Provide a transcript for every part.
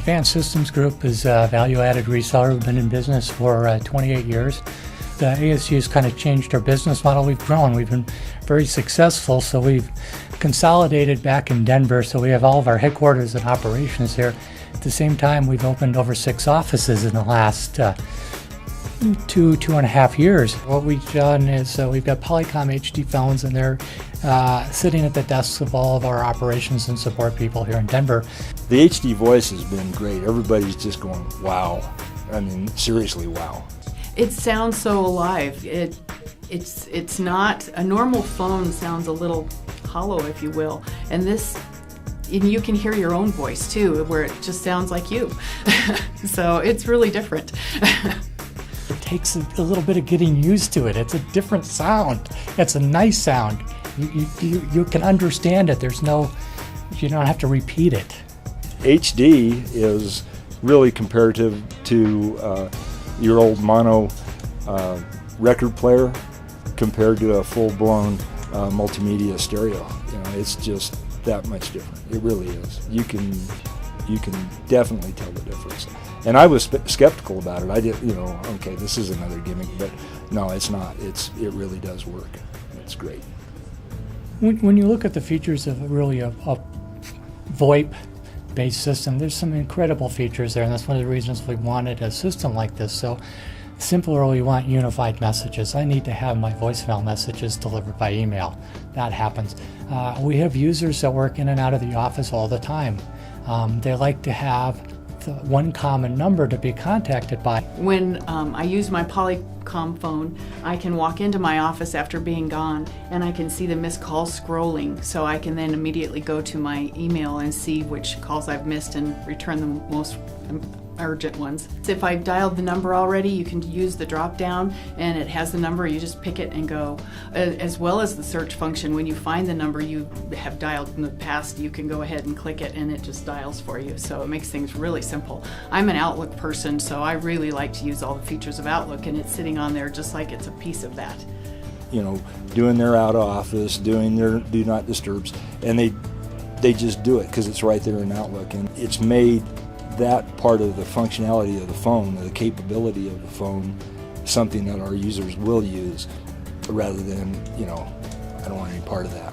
Advanced Systems Group is a value-added reseller. We've been in business for 28 years. The ASG has kind of changed our business model. We've grown. We've been very successful, so we've consolidated back in Denver, so we have all of our headquarters and operations here. At the same time, we've opened over 6 offices in the last 2.5 years. What we've done is we've got Polycom HD phones, and they're sitting at the desks of all of our operations and support people here in Denver. The HD voice has been great. Everybody's just going, wow. I mean, seriously, wow. It sounds so alive. It's not, a normal phone sounds a little hollow, if you will, and you can hear your own voice too, where it just sounds like you. So it's really different. It takes a little bit of getting used to it. It's a different sound. It's a nice sound. You can understand it. You don't have to repeat it. HD is really comparative to your old mono record player compared to a full-blown multimedia stereo. You know, it's just that much different. It really is. You can definitely tell the difference. And I was skeptical about it. I did, okay, this is another gimmick, but no, it's not. It really does work. It's great. When you look at the features of really a VoIP-based system, there's some incredible features there, and that's one of the reasons we wanted a system like this. So, simpler, we want unified messages. I need to have my voicemail messages delivered by email. That happens. We have users that work in and out of the office all the time. They like to have one common number to be contacted by. When I use my Polycom phone, I can walk into my office after being gone and I can see the missed calls scrolling, so I can then immediately go to my email and see which calls I've missed and return the most urgent ones. If I've dialed the number already, you can use the drop down and it has the number, you just pick it and go. As well as the search function, when you find the number you have dialed in the past, you can go ahead and click it and it just dials for you. So it makes things really simple. I'm an Outlook person, so I really like to use all the features of Outlook, and it's sitting on there just like it's a piece of that. Doing their out of office, doing their do not disturbs, and they just do it because it's right there in Outlook, and it's made that part of the functionality of the phone, the capability of the phone, something that our users will use rather than, I don't want any part of that.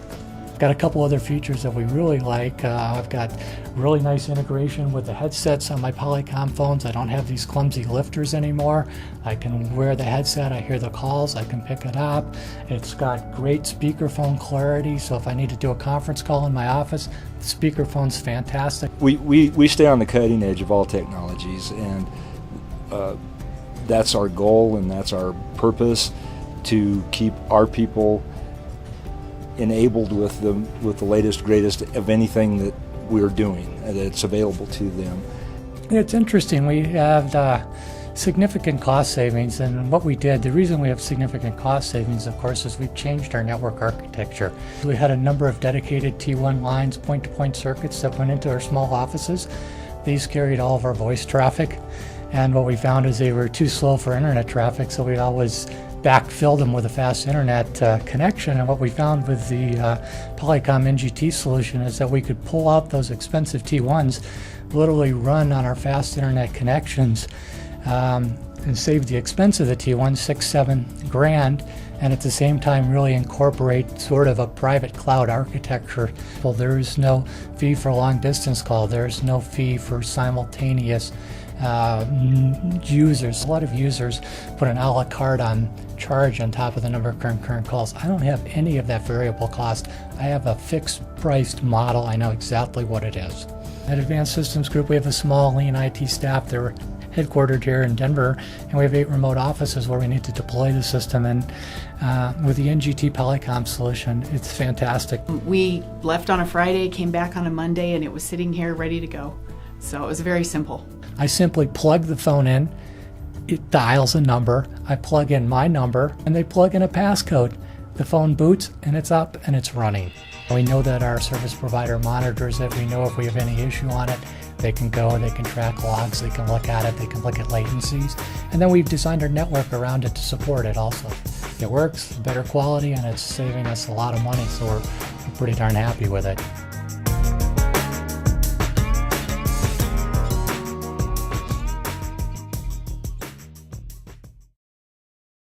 Got a couple other features that we really like. I've got really nice integration with the headsets on my Polycom phones. I don't have these clumsy lifters anymore. I can wear the headset, I hear the calls, I can pick it up. It's got great speakerphone clarity, so if I need to do a conference call in my office, the speakerphone's fantastic. We stay on the cutting edge of all technologies, and that's our goal and that's our purpose, to keep our people enabled with the latest, greatest of anything that we're doing that's available to them. It's interesting. We have significant cost savings, and what we did, the reason we have significant cost savings, of course, is we've changed our network architecture. We had a number of dedicated T1 lines, point-to-point circuits that went into our small offices. These carried all of our voice traffic, and what we found is they were too slow for internet traffic, so we'd always backfill them with a fast internet connection. And what we found with the Polycom NGT solution is that we could pull out those expensive T1s, literally run on our fast internet connections, and save the expense of the T1, $6-7 grand, and at the same time really incorporate sort of a private cloud architecture. Well, there is no fee for a long distance call. There's no fee for simultaneous users. A lot of users put an a la carte charge on top of the number of current calls. I don't have any of that variable cost. I have a fixed priced model. I know exactly what it is. At Advanced Systems Group, we have a small lean IT staff. They're headquartered here in Denver, and we have 8 remote offices where we need to deploy the system. And with the NGT Polycom solution, it's fantastic. We left on a Friday, came back on a Monday, and it was sitting here ready to go. So it was very simple. I simply plug the phone in, it dials a number, I plug in my number, and they plug in a passcode. The phone boots, and it's up, and it's running. We know that our service provider monitors it. We know if we have any issue on it, they can go, they can track logs, they can look at it, they can look at latencies, and then we've designed our network around it to support it also. It works, better quality, and it's saving us a lot of money, so we're pretty darn happy with it.